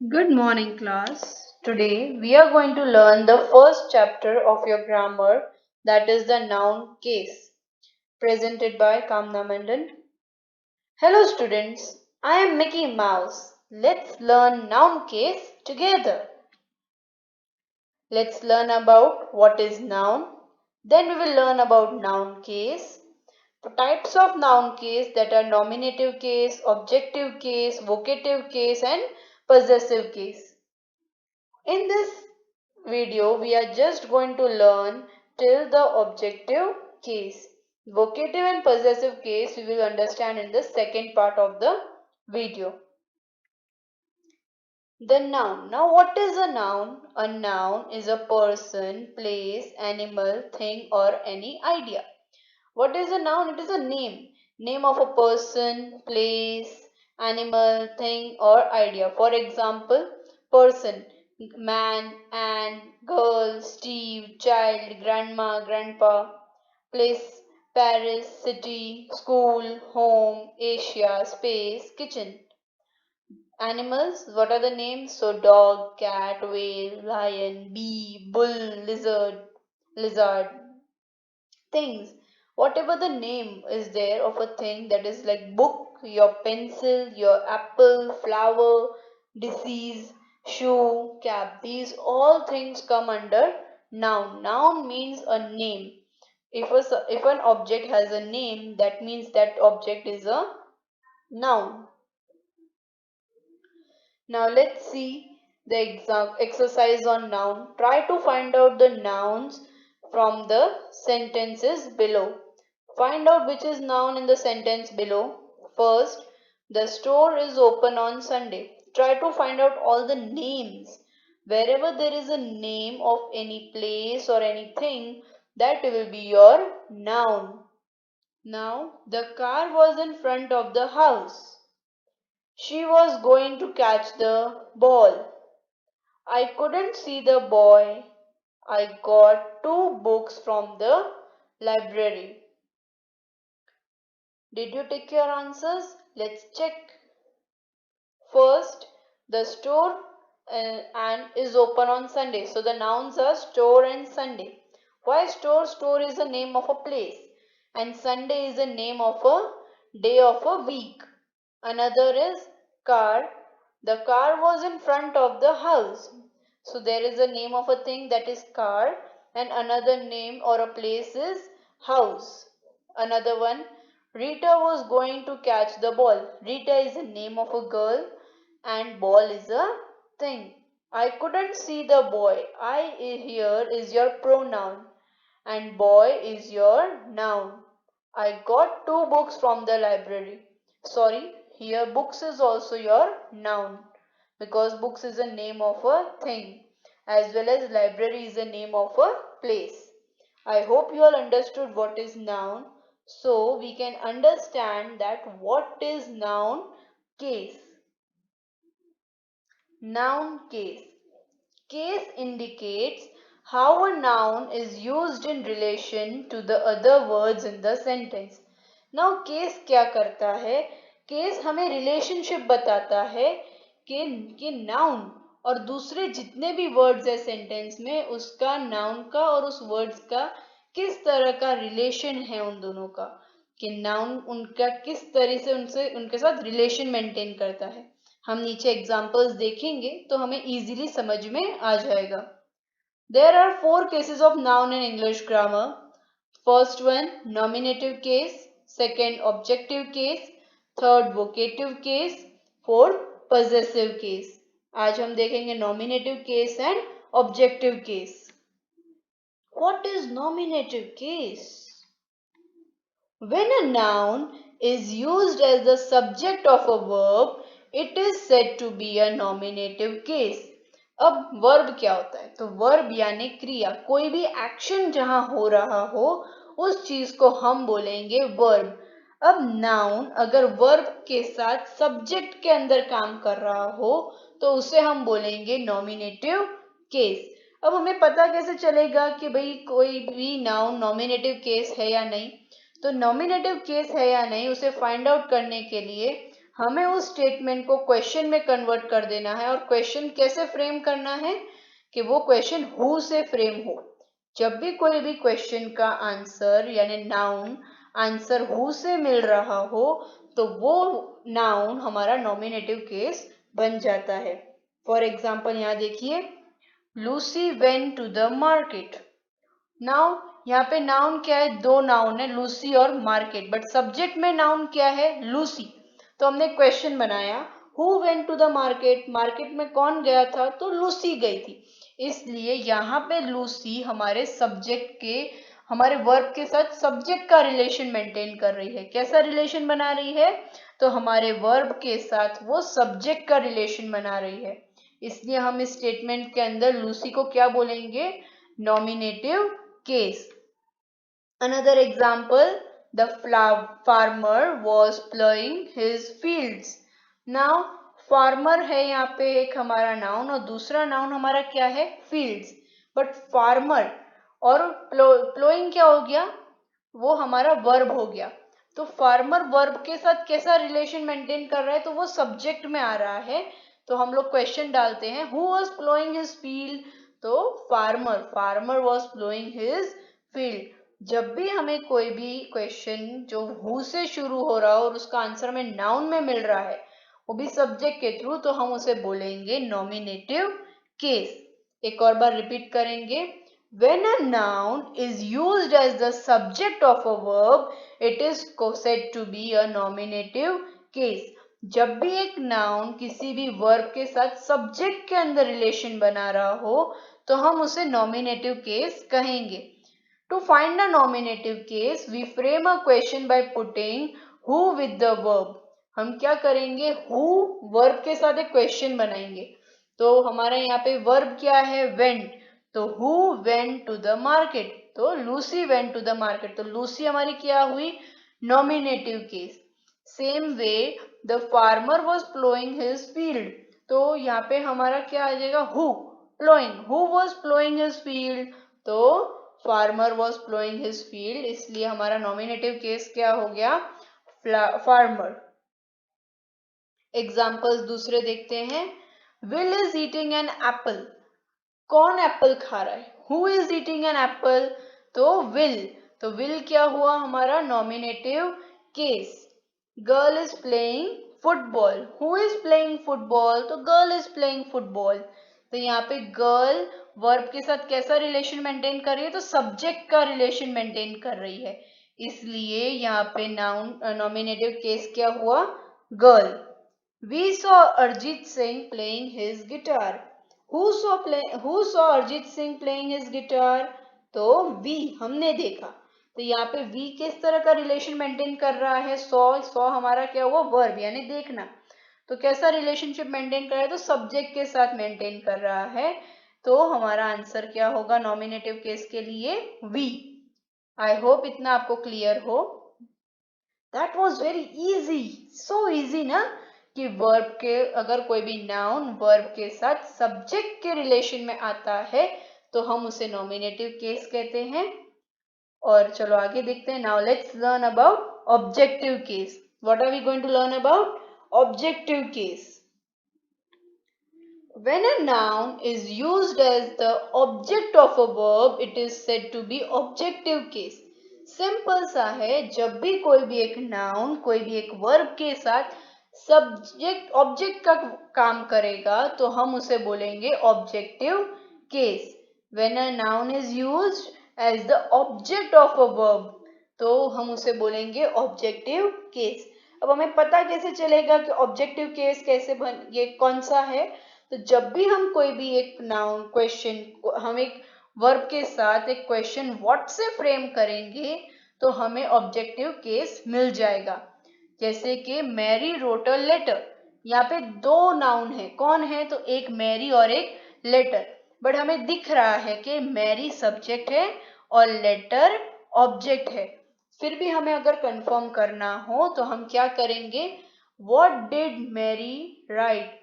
Good morning, class. Today we are going to learn the first chapter of your grammar, that is the noun case, presented by Kamna Mandan. Hello, students. I am Mickey Mouse. Let's learn noun case together. Let's learn about what is noun. Then we will learn about noun case, the types of noun case, that are nominative case, objective case, vocative case, and possessive case. In this video, we are just going to learn till the objective case. Vocative and possessive case we will understand in the second part of the video. The noun. Now what is a noun? A noun is a person, place, animal, thing, or any idea. What is a noun? It is a name. Name of a person, place, animal, thing, or idea. For example, person, man, Anne, girl, Steve, child, grandma, grandpa. Place, Paris, city, school, home, Asia, space, kitchen. Animals, what are the names? So dog, cat, whale, lion, bee, bull, lizard. Things, whatever the name is there of a thing, that is like book, your pencil, your apple, flower, disease, shoe, cap, these all things come under noun. Noun means a name. If an object has a name, that means that object is a noun. Now let's see the exercise on noun. Try to find out the nouns from the sentences below. Find out which is noun in the sentence below. First, the store is open on Sunday. Try to find out all the names. Wherever there is a name of any place or anything, that will be your noun. Now, the car was in front of the house. She was going to catch the ball. I couldn't see the boy. I got two books from the library. Did you take your answers? Let's check. First, the store and is open on Sunday. So the nouns are store and Sunday. Why store? Store is the name of a place and Sunday is the name of a day of a week. Another is car. The car was in front of the house. So there is a name of a thing, that is car, and another name or a place is house. Another one, Rita was going to catch the ball. Rita is the name of a girl and ball is a thing. I couldn't see the boy. I here is your pronoun and boy is your noun. I got two books from the library. Sorry, here books is also your noun because books is the name of a thing as well as library is the name of a place. I hope you all understood what is noun. So we can understand that what is noun case. Noun case. Case indicates how a noun is used in relation to the other words in the sentence. Now case क्या करता है? Case हमें relationship बताता है कि noun और दूसरे जितने भी words है sentence में उसका noun का और उस words का किस तरह का relation है उन दोनों का, कि noun उनका किस तरह से उनसे उनके साथ relation maintain करता है. हम नीचे एग्जाम्पल्स देखेंगे तो हमें इजीली समझ में आ जाएगा. There are four cases of noun in English grammar. First one, nominative case. Second, objective case. Third, vocative case. Fourth, possessive case. आज हम देखेंगे nominative case and objective case. What is nominative case? When a noun is used as the subject of a verb, it is said to be a nominative case. अब verb क्या होता है? तो verb यानी क्रिया, कोई भी एक्शन जहां हो रहा हो उस चीज को हम बोलेंगे वर्ब. अब नाउन अगर वर्ब के साथ सब्जेक्ट के अंदर काम कर रहा हो तो उसे हम बोलेंगे नॉमिनेटिव केस. अब हमें पता कैसे चलेगा कि भाई कोई भी नाउन नॉमिनेटिव केस है या नहीं? तो नॉमिनेटिव केस है या नहीं उसे फाइंड आउट करने के लिए हमें उस स्टेटमेंट को क्वेश्चन में कन्वर्ट कर देना है। और क्वेश्चन कैसे फ्रेम करना है कि वो क्वेश्चन हु से फ्रेम हो। जब भी कोई भी क्वेश्चन का आंसर यानी नाउन आंसर हु से मिल रहा हो तो वो नाउन हमारा नॉमिनेटिव केस बन जाता है। फॉर एग्जाम्पल यहाँ देखिए, Lucy went to the market. Now यहाँ पे नाउन क्या है, दो नाउन है लूसी और मार्केट, बट सब्जेक्ट में नाउन क्या है, लूसी। तो हमने क्वेश्चन बनाया, who went to the market, market में कौन गया था, तो लूसी गई थी। इसलिए यहाँ पे लूसी हमारे सब्जेक्ट के हमारे वर्ब के साथ सब्जेक्ट का रिलेशन मेंटेन कर रही है। कैसा रिलेशन बना रही है, तो हमारे वर्ब के साथ वो सब्जेक्ट का रिलेशन बना रही है। इसलिए हम इस स्टेटमेंट के अंदर लूसी को क्या बोलेंगे, nominative case. Another example, the farmer was plowing his fields. Now farmer है यहाँ पे एक हमारा नाउन और दूसरा नाउन हमारा क्या है, fields. बट farmer और plowing क्या हो गया, वो हमारा वर्ब हो गया। तो फार्मर वर्ब के साथ कैसा रिलेशन मेंटेन कर रहा है, तो वो सब्जेक्ट में आ रहा है। तो हम लोग क्वेश्चन डालते हैं, who was ploughing his field, तो farmer was ploughing his field. जब भी हमें कोई भी क्वेश्चन जो हु से शुरू हो रहा हो और उसका आंसर हमें नाउन में मिल रहा है, वो भी सब्जेक्ट के थ्रू, तो हम उसे बोलेंगे नॉमिनेटिव केस। एक और बार रिपीट करेंगे, when a noun is used as the subject of a verb, it is said to be a nominative case. जब भी एक नाउन किसी भी वर्ब के साथ सब्जेक्ट के अंदर रिलेशन बना रहा हो तो हम उसे नॉमिनेटिव केस कहेंगे। To find a nominative case, we frame a question by putting who with the verb. हम क्या करेंगे, who वर्ब के साथ एक क्वेश्चन बनाएंगे। तो हमारे यहाँ पे वर्ब क्या है, went, तो who went to the market, तो Lucy went to the market, तो लूसी हमारी क्या हुई, nominative case. Same way the farmer was ploughing his field, तो यहाँ पे हमारा क्या आ जाएगा, who ploughing, who was ploughing his field, तो farmer was ploughing his field, इसलिए हमारा नॉमिनेटिव केस क्या हो गया, फार्मर। एग्जाम्पल्स दूसरे देखते हैं, will is eating an apple, कौन एप्पल खा रहा है, who is eating an apple, तो विल, तो विल क्या हुआ हमारा nominative case. Girl is playing football, who is playing football, तो गर्ल इज प्लेइंग फुटबॉल। तो यहाँ पे गर्ल वर्ब के साथ कैसा रिलेशन मेंटेन कर रही है, तो सब्जेक्ट का रिलेशन मेंटेन कर रही है, इसलिए यहाँ पे नाउन नॉमिनेटिव केस क्या हुआ, girl. We saw Arjit Singh playing his guitar. Who saw Arjit Singh playing his guitar? तो we हमने देखा। तो यहाँ पे we किस तरह का रिलेशन मेंटेन कर रहा है, सॉ हमारा क्या हुआ, वर्ब यानी देखना। तो कैसा रिलेशनशिप मेंटेन कर रहा है, तो सब्जेक्ट के साथ मेंटेन कर रहा है। तो हमारा आंसर क्या होगा नॉमिनेटिव केस के लिए, we। आई होप इतना आपको क्लियर हो। That was very easy, so easy ना, कि वर्ब के अगर कोई भी नाउन वर्ब के साथ सब्जेक्ट के रिलेशन में आता है तो हम उसे नॉमिनेटिव केस कहते हैं। और चलो आगे देखते हैं, now let's learn about objective case. What are we going to learn about objective case. When a noun is used as the object of a verb, it is said to be objective case. Simple सा है, जब भी कोई भी एक noun कोई भी एक वर्ब के साथ सब्जेक्ट ऑब्जेक्ट का काम करेगा तो हम उसे बोलेंगे objective case. When a noun is used as the object of a verb, तो हम उसे बोलेंगे ऑब्जेक्टिव केस। अब हमें पता कैसे चलेगा कि ऑब्जेक्टिव केस कैसे ये कौन सा है, तो जब भी हम कोई भी एक नाउन क्वेश्चन, हम एक वर्ब के साथ एक क्वेश्चन व्हाट से फ्रेम करेंगे तो हमें ऑब्जेक्टिव केस मिल जाएगा। जैसे कि मैरी रोट अ लेटर, यहाँ पे दो नाउन है, कौन है, तो एक मैरी और एक लेटर, बट हमें दिख रहा है कि मैरी सब्जेक्ट है और लेटर ऑब्जेक्ट है। फिर भी हमें अगर कंफर्म करना हो तो हम क्या करेंगे, व्हाट डिड मैरी राइट,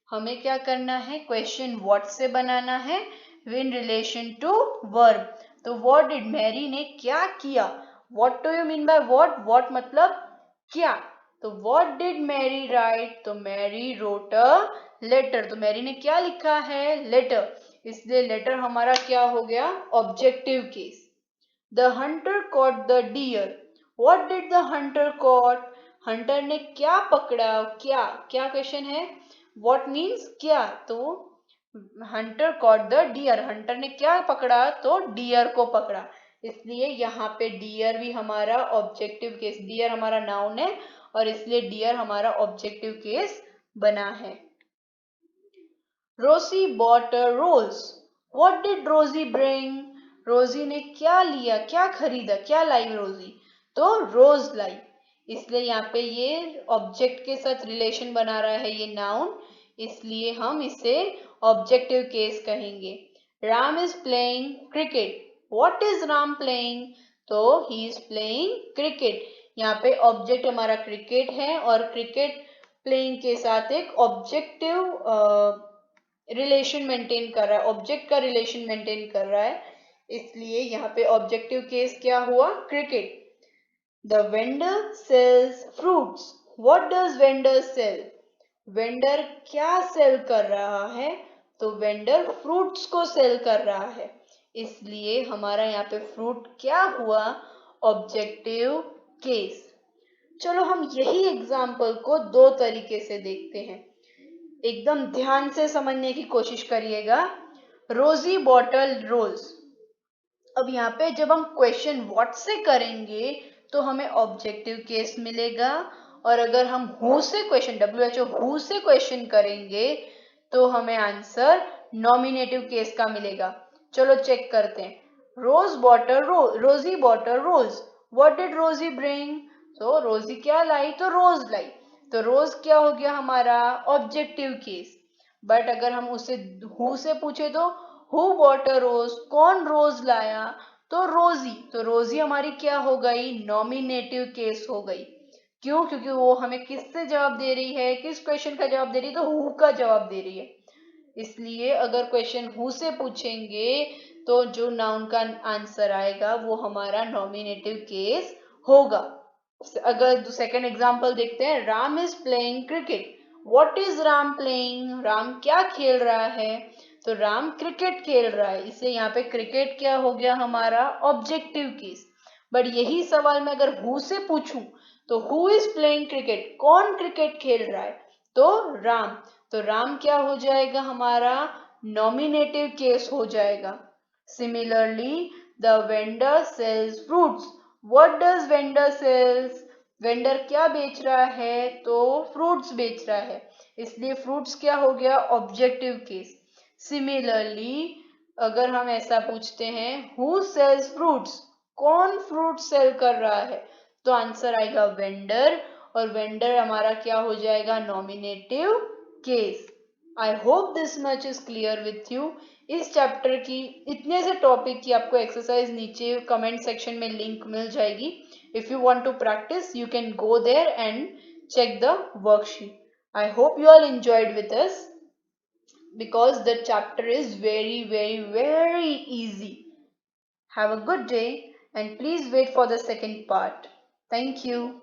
हमें क्या करना है, क्वेश्चन व्हाट से बनाना है इन रिलेशन टू वर्ब। तो व्हाट डिड मैरी ने क्या किया, what do you mean by what, what मतलब क्या, तो what did Mary write? तो Mary wrote a letter. तो मैरी ने क्या लिखा है? letter. इसलिए letter हमारा क्या हो गया? Objective case. The hunter caught the deer. What did the hunter caught? Hunter ने क्या पकड़ा? क्या क्या क्वेश्चन है? What means क्या? तो hunter caught the deer. Hunter ने क्या पकड़ा? तो डियर को पकड़ा. इसलिए यहाँ पे डियर भी हमारा ऑब्जेक्टिव केस. डियर हमारा नाउन है और इसलिए डियर हमारा ऑब्जेक्टिव केस बना है. Rosie bought a rose. What did Rosie bring? Rosie ने क्या लिया? क्या खरीदा? क्या लाई रोजी? तो रोज लाई. इसलिए यहाँ पे ये ऑब्जेक्ट के साथ रिलेशन बना रहा है ये नाउन, इसलिए हम इसे ऑब्जेक्टिव केस कहेंगे. Ram is playing cricket. What is Ram playing? तो ही इज प्लेइंग क्रिकेट. यहाँ पे ऑब्जेक्ट हमारा क्रिकेट है और क्रिकेट प्लेइंग के साथ एक ऑब्जेक्टिव रिलेशन मेंटेन कर रहा है, ऑब्जेक्ट का रिलेशन मेंटेन कर रहा है, इसलिए यहाँ पे ऑब्जेक्टिव केस क्या हुआ? Cricket. The vendor sells fruits. What does vendor sell? Vendor क्या सेल कर रहा है? तो वेंडर फ्रूट्स को सेल कर रहा है, इसलिए हमारा यहाँ पे फ्रूट क्या हुआ? Objective case. चलो हम यही एग्जाम्पल को दो तरीके से देखते हैं. एकदम ध्यान से समझने की कोशिश करिएगा. रोजी बॉटल रोज. अब यहाँ पे जब हम क्वेश्चन व्हाट से करेंगे तो हमें ऑब्जेक्टिव केस मिलेगा, और अगर हम हु से क्वेश्चन WHO हु से क्वेश्चन करेंगे तो हमें आंसर नॉमिनेटिव केस का मिलेगा. चलो चेक करते हैं. रोज बॉटल रोजी bottle rose. What did Rosie bring? तो रोजी क्या लाई? तो रोज लाई. तो रोज क्या हो गया हमारा? Objective case. बट अगर हम उसे हु से पूछे तो हु बॉट अ रोज? कौन रोज लाया? तो रोजी. तो रोजी हमारी क्या हो गई? नॉमिनेटिव केस हो गई. क्यों? क्योंकि वो हमें किससे जवाब दे रही है? किस क्वेश्चन का जवाब दे रही है? तो हु का जवाब दे रही है. इसलिए अगर क्वेश्चन हु से पूछेंगे तो जो नाउन का आंसर आएगा वो हमारा नॉमिनेटिव केस होगा. अगर सेकंड एग्जांपल देखते हैं. Ram is playing cricket. What is Ram playing? Ram क्या खेल रहा है? तो राम क्रिकेट खेल रहा है, इसलिए यहाँ पे क्रिकेट क्या हो गया हमारा? Objective case. बट यही सवाल मैं अगर हु से पूछूं तो हु इज प्लेइंग क्रिकेट? कौन क्रिकेट खेल रहा है? तो राम. तो राम क्या हो जाएगा हमारा? नॉमिनेटिव केस हो जाएगा. Similarly the vendor sells fruits. What does vendor sells? Vendor क्या बेच रहा है? तो फ्रूट्स बेच रहा है, इसलिए फ्रूट्स क्या हो गया? Objective case. सिमिलरली अगर हम ऐसा पूछते हैं हु सेल्स फ्रूट्स? कौन फ्रूट सेल कर रहा है? तो आंसर आएगा वेंडर, और वेंडर हमारा क्या हो जाएगा? Nominative case. I hope this much is clear with you. इस चैप्टर की इतने से टॉपिक की आपको एक्सरसाइज नीचे कमेंट सेक्शन में लिंक मिल जाएगी. If you want to practise you can go there and check the worksheet. I hope you all enjoyed with us because the chapter is very, very, very easy. Have a good day and please wait for the second part. Thank you.